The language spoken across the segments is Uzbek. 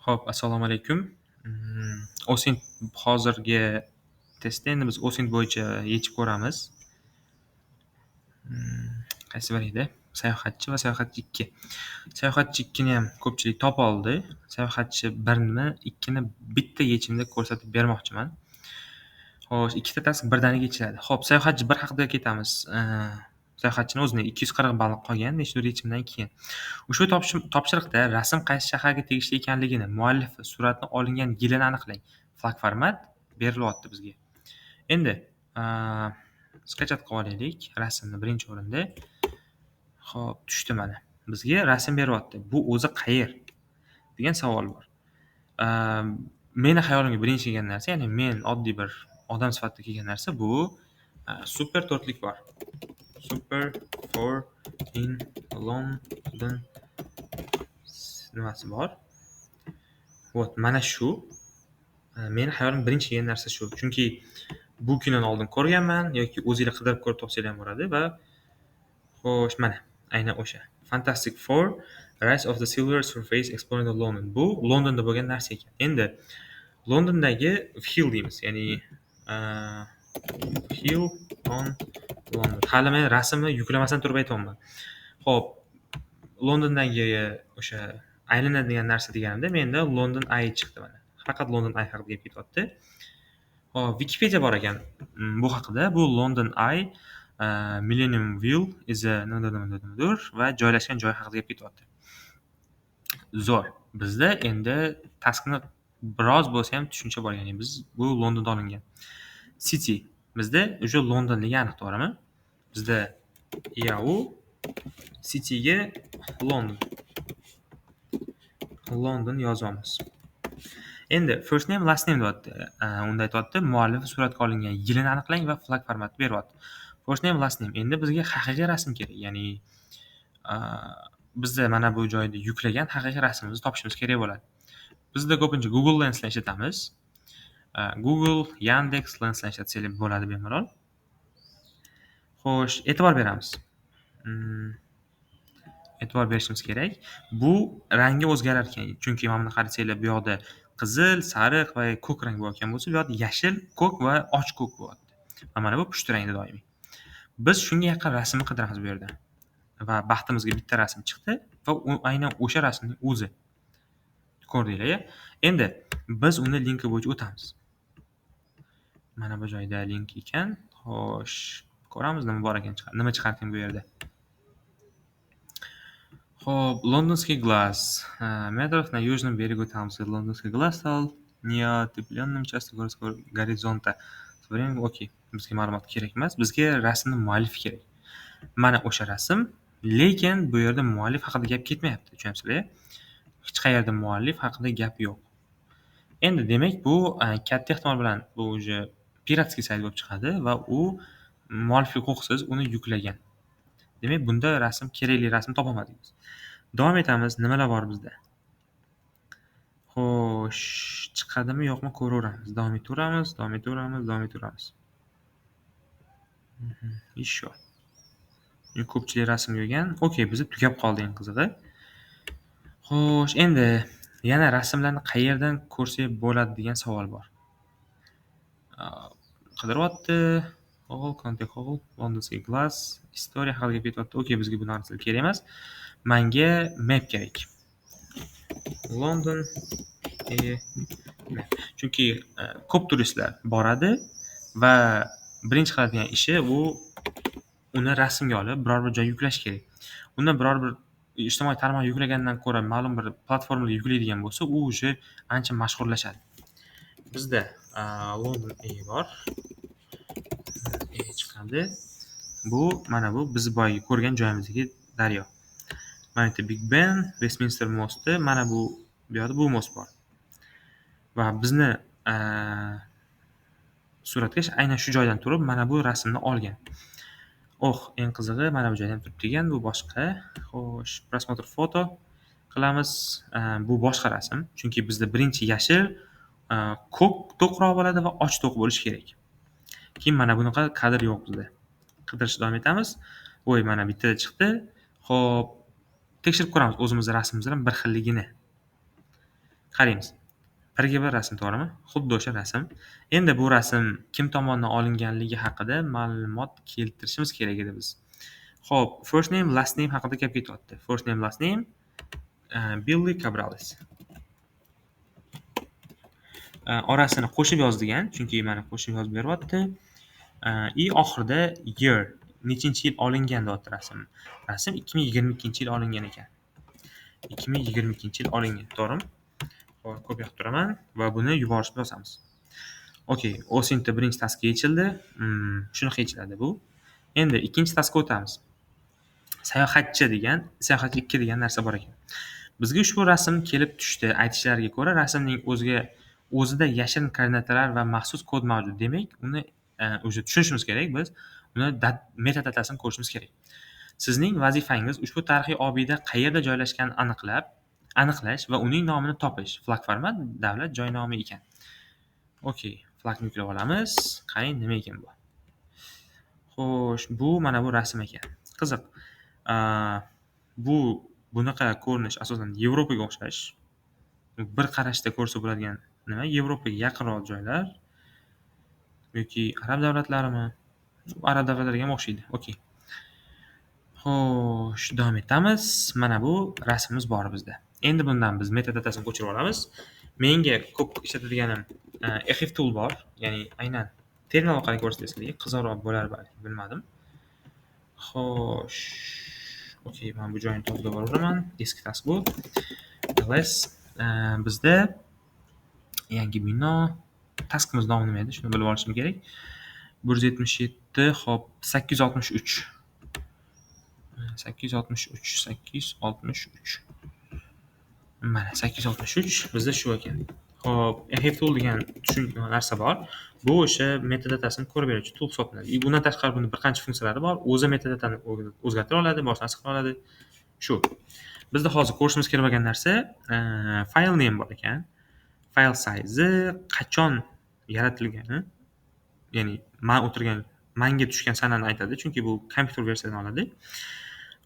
Xo'p, assalomu alaykum. OSINT hozirgi testda endi biz OSINT bo'yicha yechib ko'ramiz. Qaysi bir edi? Sayohatchi va sayohatchi 2. Sayohatchi 2 ni ham ko'pchilik topa oldi. Sayohatchi 1 ni 2 ni bitta yechimda ko'rsatib bermoqchiman. Xo'sh, ikkita task birdaniga yechiladi. Xo'p, sayohatchi 1 haqida ketamiz. Sayohatchini o'zini 240 ball qolgan nechta yechimdan keyin. Ushbu topshiriqda rasm qaysi shaharga tegishli ekanligini, muallifi, suratni olingan yilini aniqlang. Flag format berilyapti bizga. Endi skachat qilib olaylik rasmni birinchi o'rinda. Xo'p, tushdi mana. Bizga rasm beryapti. Bu o'zi qayer degan savol bor. Meni xayolimga birinchi kelgan narsa, ya'ni men oddiy bir odam sifatida kelgan narsa bu super to'rtlik bor. Super for in London nimasi bor? Vot, mana shu. Meni xayolimga birinchi kelgan narsa shu. Chunki bu kinoni oldin ko'rganman yoki o'zingizlar qidirib ko'rib topsanglar ham bo'ladi va xo'sh, mana aynan o'sha Fantastic Four Rise of the Silver Surface Exploring the London. Bu Londonda bo'lgan narsa ekan. Endi Londondagi hill deymiz, ya'ni hill on London. Hali men rasmni yuklamasdan turib aytayapman. Xo'p, Londondagi o'sha aylanadigan narsa deganimda menda London Eye chiqdi mana. Faqat London Eye haqida gap ketyapti. Hop, Wikipedia bor ekan bu haqida. Bu London Eye Millennium View is a nimadir va joylashgan joy haqida gap ketyapti. Zo'r. Bizda endi taskni biroz bo'lsa ham tushuncha bor, ya'ni biz bu Londonda olingan. City bizda o'sha Londonligi aniq, to'g'rimi? Bizda yau Cityga London yozamiz. Endi first name last name deyapti. Unda aytayapti, muallif suratga olingan yilini aniqlang va flag formatni beryapti. First name last name. Endi bizga haqiqiy rasm kerak. Ya'ni bizda mana bu joyda yuklagan haqiqiy rasmimizni topishimiz kerak bo'ladi. Bizda ko'pincha Google Lens'ni ishlatamiz. Google, Yandex Lens'ni ishlatsanglar bo'ladi bemalol. Xo'sh, e'tibor beramiz. E'tibor berishimiz kerak. Bu rangi o'zgarar ekan. Chunki mana buni qarasanglar, bu yoqda qizil, sariq va ko'k rang bo'layotgan bo'lsa, bu yoqda yashil, ko'k va och ko'k bo'lyapti. Mana bu pushti rangda doimiy. Biz shunga yaqin rasmni qidiramiz bu yerda. Va baxtimizga bitta rasm chiqdi va u aynan o'sha rasmning o'zi. Ko'rdinglar-ya? Endi biz uni linki bo'yicha o'tamiz. Mana bu joyda link ekan. Xo'sh, ko'ramiz nima bor ekan, nima chiqargan bu yerda. Xo'p, Londonский глаз. Метров на южном берегу Тамзы. Лондонский глаз стал неотепленным частью горизонта. Okey, bizga ma'lumot kerak emas, bizga rasmning muallifi kerak. Mana o'sha rasm, lekin bu yerda muallif haqida gap ketmayapti, tushunasizlar? Hech qayerda muallif haqida gap yo'q. Endi demak bu katta ehtimol bilan bu o'sha piratskiy sayt bo'lib chiqadi va u muallifga huquqsiz uni yuklagan. Demak, bunda rasm, kerakli rasm topolmadik biz. Davom etamiz. Nimalar bor bizda? Xo'sh, chiqadimi yo'qmi ko'raveramiz. Davom etaveramiz. Еще. Ko'pchilik rasm yo'gan. Okey, bizda tugab qoldi eng qizig'i. Xo'sh, endi yana rasmlarni qayerdan ko'rsak bo'ladi degan savol bor. Qidiryapti. Contact Hall, Londonский глаз, istoriya haqida gap ketyapti. Okey, bizga bu narsa kerak emas. Menga map kerak. London map. Chunki ko'p turistlar boradi va birinchi qiladigan ishi u uni rasmga olib biror bir joyga yuklash kerak. Unda biror bir ijtimoiy tarmoqqa yuklagandan ko'ra ma'lum bir platformaga yuklaydigan bo'lsa, u o'sha ancha mashhurlashadi. Bizda London bor. Chiqadi. Bu mana bu biz boyagi ko'rgan joyimizdagi daryo. Mana bu Big Ben, Westminster mosti, mana bu yoqda bu most bor. Va bizni suratkash aynan shu joydan turib mana bu rasmni olgan. Eng qizig'i mana bu joydan turib degan, bu boshqa. Xo'sh, prosmotr foto qilamiz. Bu boshqa rasm, chunki bizda birinchi yashil, ko'k to'qroq bo'ladi va och to'q bo'lishi kerak. Keyin mana bunaqa kadr yo'q bizda. Qidirishda davom etamiz. Mana bittada chiqdi. Xo'p, tekshirib ko'ramiz o'zimizning rasmimiz bilan bir xilligini. Qaraymiz. Birga bir rasm, to'g'rimi? Xuddi o'sha rasm. Endi bu rasm kim tomonidan olinganligi haqida ma'lumot keltirishimiz kerak edi biz. Xo'p, first name, last name haqida gap ketyapti. First name, last name Billy Cabrales. Orasini qo'shib yozdigan, chunki mana qo'shib yozib beryapti. I oxirida year, nechinchi yil olingan deyapti rasm. Rasm 2022-yil olingan ekan. 2022-yil olingan, to'g'rimi? Hop, ko'p yoqtiraman va buni yuborishni bosamiz. Okay, Osintda birinchi taskga yechildi. Shunaqa yechiladi bu. Endi ikkinchi taskga o'tamiz. Sayohatchi 2 degan narsa bor ekan. Bizga ushbu rasm kelib tushdi. Aytishlariga ko'ra, rasmning o'zida yashirin koordinatalar va maxsus kod mavjud. Demak, uni o'sha tushunishimiz kerak biz. Uni metadatasini ko'rishimiz kerak. Sizning vazifangiz ushbu tarixiy obida qayerda joylashganini aniqlash va uning nomini topish. Flag format davlat joy nomi ekan. Okay, flagni yuklab olamiz. Qarang, nima ekan bu? Xo'sh, bu mana bu rasm ekan. Qiziq. Bunaqa ko'rinish asosan Yevropaga o'xshash. Bir qarashda ko'rsa bo'ladigan nima? Yevropaga yaqinroq joylar yoki arab davlatlarimi? Arab davlatlariga ham o'xshaydi. Okay. Xo'sh, davom etamiz. Mana bu rasmimiz bor bizda. Endi bundan biz metadatasini ko'chirib olamiz. Menga ko'p ishlatadiganim EXIF tool bor. Ya'ni aynan terminal orqali ko'rsatishga qiziqroq bo'lar balki, bilmadim. Xo'sh. Okay, men bu joyini tozalab yuboraman. Eski task bu. ls bizda yangi bino taskimiz nomi nima edi? Shuni bilib olishim kerak. 177, hop, 863. 863. Mana 863 bizda shu ekan. Xo'p, EXIF tool degan narsa bor. Bu o'sha metadatasini ko'rib beruvchi tool hisoblanadi. Bundan tashqari bunda bir qancha funksiyalari bor. O'zi metadatani o'zgartira oladi, boshqa narsa qila oladi. Shu. Bizda hozir ko'rishimiz kerak bo'lgan narsa file name bor ekan. File size qachon yaratilgani, ya'ni manga tushgan sanani aytadi, chunki bu kompyuter versiyadan oladi.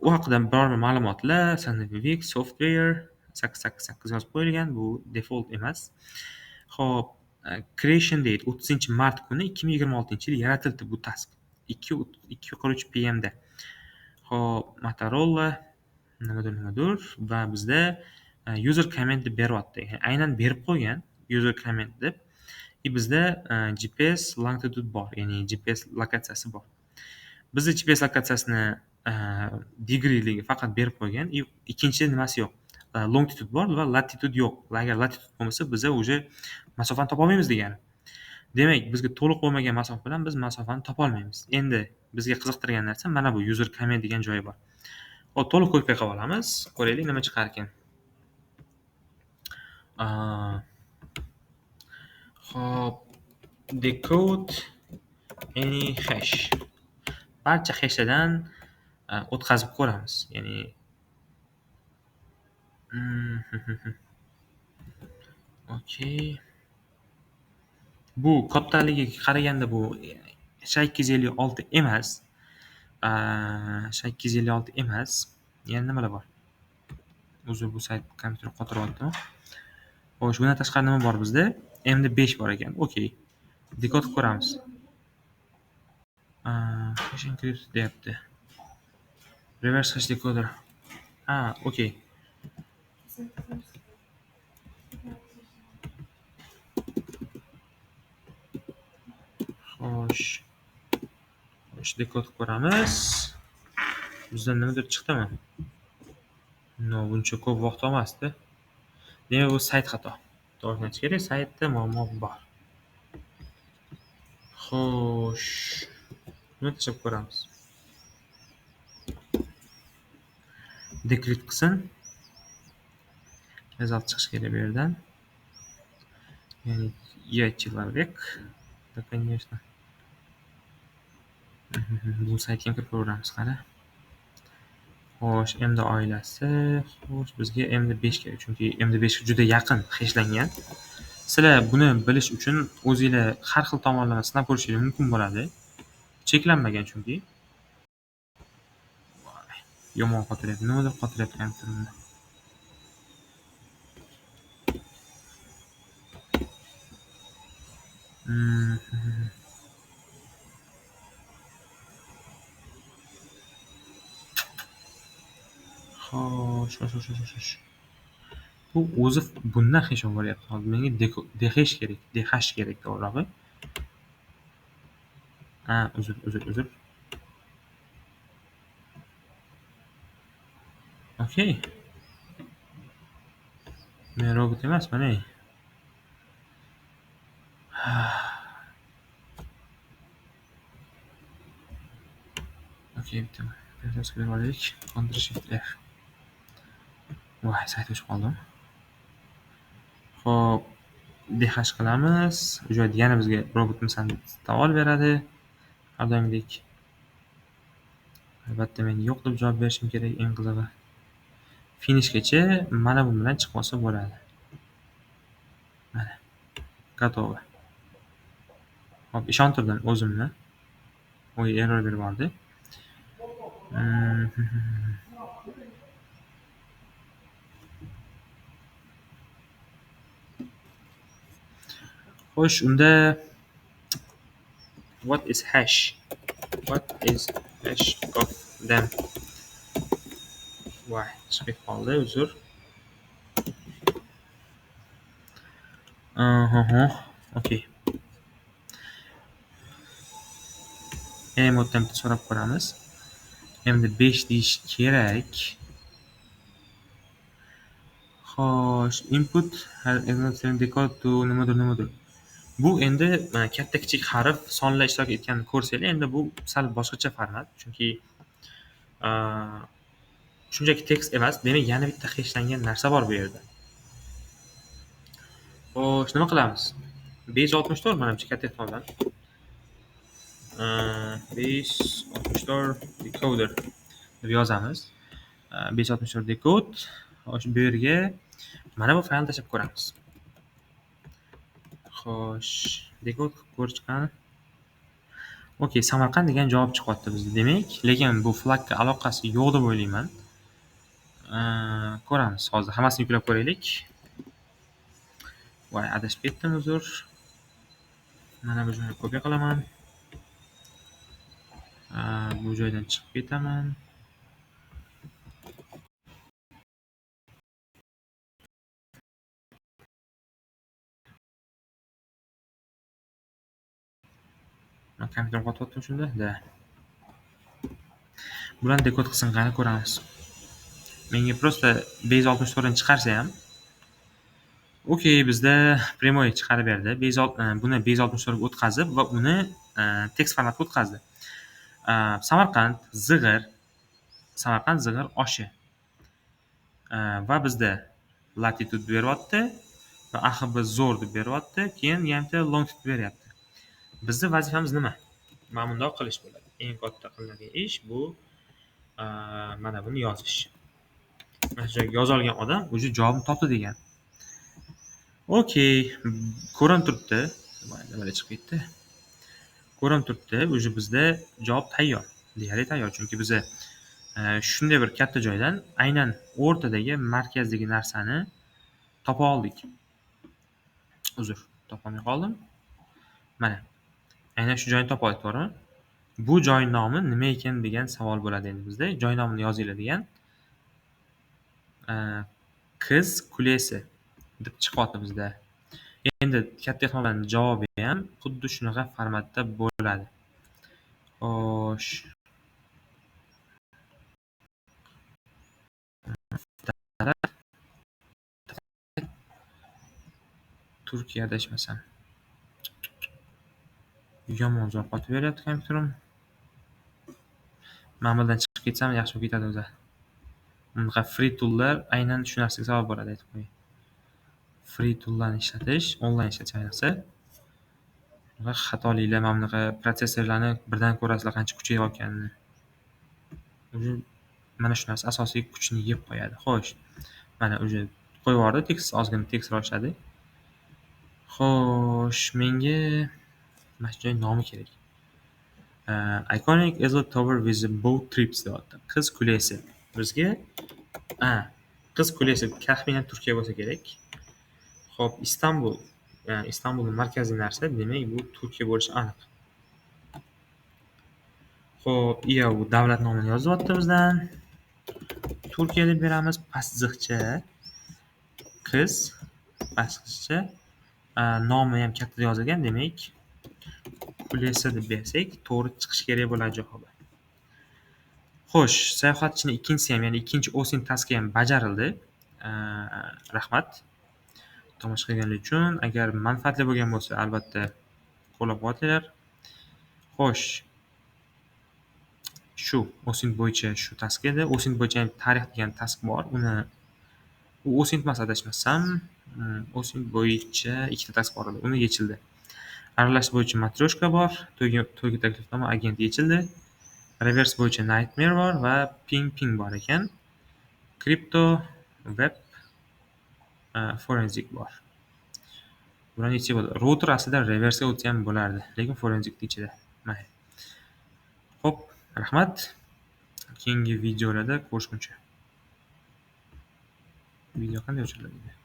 U haqida biror bir ma'lumotlar, Scientific Software 888 yozib qo'yilgan, bu default emas. Xo'p, creation date 30-mart kuni 2026-yil yaratildi bu task. 2:43 PM da. Xo'p, Motorola nimadir va bizda user comment deb beryapti. Ya'ni aynan berib qo'ygan user comment deb. Bizda GPS longitude bor, ya'ni GPS lokatsiyasi bor. Bizda GPS lokatsiyasini degreeligi faqat berib qo'ygan, ikkinchi nimasi yo'q. Longitude bor va latitude yo'q. Agar latitude bo'lmasa, biza o'sha masofani topa olmaymiz degani. Demak, bizga to'liq bo'lmagan masofa bilan biz masofani topa olmaymiz. Endi bizga qiziqtirgan narsa mana bu user comment degan joyi bor. Hop, to'liq ko'rib qilib olamiz. Ko'raylik nima chiqar ekan. Hop, decode any hash. Barcha hashlardan o'tkazib ko'ramiz. Ya'ni okay. Bu kattaligiga qaraganda bu 856 emas. 856 emas. Yana nimalar bor? O'zi bu sayt kompyuter qotiryaptimi? Xo'sh, bundan tashqari nima bor bizda? MD5 bor ekan. Okay. Decode ko'ramiz. Hash encrypt deyapti. Reverse hash decoder. Okay. Xo'sh, decode ko'ramiz. Bizdan nimadir chiqdimi? Buncha ko'p vaqt olmasdi. Demak, bu sayt xato. To'g'ri aytish kerak, saytda muammo bor. Xo'sh, buni tashlab ko'ramiz. Decrypt qilsin. Result chiqishi kerak bu yerdan. Ya'ni я человек. Да, конечно. Bu saytga kirib ko'ramiz qara. Xo'sh, MD oilasi. Xo'sh, bizga MD5 kerak, chunki MD5 juda yaqin hashlangan. Sizlar buni bilish uchun o'zingizlar har xil tomonlama sinab ko'rishingiz mumkin bo'ladi. Cheklanmagan chunki. Yomon qotiryapti. Nimadir qotiryapti kompyuterimda. Mm, xo'sh, xo'sh, xo'sh, xo'sh, xo'sh. Bu o'zi bundan hech bo'lyapti. Hozir menga dehash kerak. Dehash kerak to'g'rirog'i. Ha, uzr, uzr, uzr. Okey. Men robot emasman, ey. Okey, bitta. Biraz qilib olaylik. Ctrl Shift F. Voy, sayt ochib qoldim. Xo'p, dehash qilamiz. Bu joyda yana bizga robot misol savol beradi. Har doimgidek. Albatta men yo'q deb javob berishim kerak, eng qizig'i. Finishgacha mana bu bilan chiqib olsa bo'ladi. Mana, gatovi. Hop, ishontirdim o'zimni. Voy, error berib yubordi. Xo'sh, unda what is hash? What is hash of them? Voy, chiqib qoldi, uzr. Okey. Moddan bitta so'rab ko'ramiz. Endi 5 deyish kerak. Xo'sh, input decode to nimadir. Bu endi katta kichik harf sonlar ishtirok etganini ko'rsanglar, endi bu sal boshqacha format. Chunki shunchaki tekst emas, demak yana bitta hashlangan narsa bor bu yerda. Xo'sh, nima qilamiz? 564 menimcha katta ehtimol bilan. 564 decoder deb yozamiz. 564 decode. Xo'sh, bu yerga mana bu faylni tashlab ko'ramiz. Xo'sh, decode qilib ko'rishgan. Okey, Samarqand degan javob chiqyapti bizda. Demak, lekin bu flagga aloqasi yo'q deb o'ylayman. Ko'ramiz. Hozir hammasini yuklab ko'raylik. Voy, adashib ketdim, uzr. Mana bu joyni kopiya qilaman. Bu joydan chiqib ketaman. Men kompyuterim qotyaptimi shunda? Da. Bularni dekod qilsin, qani ko'ramiz. Menga prosta 564 ni chiqarsa ham. Okey, bizda primoy chiqarib berdi. Buni 564 ga o'tkazib va uni tekst formatga o'tkazdi. Samarqand Zig'ir oshi. Va bizda latitude beryapti va AHB zo'r deb beryapti. Keyin yana longitude beryapti. Bizning vazifamiz nima? Mana bundoq qilish bo'ladi. Eng katta qilinadigan ish bu mana buni yozish. Mana shu yerga yozolgan odam o'zi javobni topdi degan. Okey, ko'rinib turibdi. Nimalar chiqib ketdi? Ko'rinib turibdi, o'zi bizda javob tayyor. Deyarli tayyor, chunki biz shunday bir katta joydan aynan o'rtadagi markazdagi narsani topa oldik. Uzr, topolmay qoldim. Mana, aynan shu joyni topa oldik, to'g'rimi? Bu joy nomi nima ekan degan savol bo'ladi endi bizda. Joy nomini yozinglar degan. Qiz kulesi deb chiqyapti bizda. Endi katta ehtimol bilan javobi ham xuddi shunaqa formatda bo'ladi. Xo'sh. Turkiya adashmasam. Yomon zo'r qotib beryapti kompyuterim. Men bundan chiqib ketsam yaxshi bo'lib ketadi o'zi. Bunaqa free toollar aynan shu narsaga sabab bo'ladi, aytib qo'ying. Free toollarni ishlatish, onlayn ishlatish ayniqsa. Bunaqa xatoliklar, mana bunaqa protsessorlarni birdan ko'rasizlar qancha kuchayotganini. O'zi mana shu narsa asosiy kuchni yeb qo'yadi. Xo'sh. Mana o'zi qo'yib yubordi, tekst ozgina tekst roshladi. Xo'sh, menga mana shu joy nomi kerak. Iconic Islet Tower with boat trips deyapti. Qiz kulesi. Bizga qiz kulesi taxminan Turkiya bo'lsa kerak. Xo'p, Istanbul Istanbulning markaziy narsa, demak bu Turkiya bo'lishi aniq. Xo'p, bu davlat nomini yozyapti bizdan. Turkiya deb beramiz. Pastziqcha qiz, pastziqcha nomi ham katta yozilgan, demak Kulesa deb bersak to'g'ri chiqishi kerak bo'ladi javobi. Xo'sh, sayohatchining ikkinchisi ham, ya'ni ikkinchi Osin taski ham bajarildi. Rahmat tomosha qilganlik uchun. Agar manfaatli bo'lgan bo'lsa, albatta qo'llab-quvvatlanglar. Xo'sh, shu Osin bo'yicha shu task edi. Osin bo'yicha tarix degan task bor. U Osin emas, adashmasam. Osin bo'yicha ikkita task bor edi. Uni yechildi. Aralash bo'yicha matryoshka bor. To'yga taklifnoma agent yechildi. Reverse bo'yicha Nightmare bor va Ping bor ekan. Crypto Web Forensic bor. Bularni yechib bo'ldi. Router aslida reverse o'tsa ham bo'lardi, lekin forensic ichida. Mayli. Xo'p, rahmat. Keyingi videolarda ko'rishguncha. Video qanday o'chiriladi?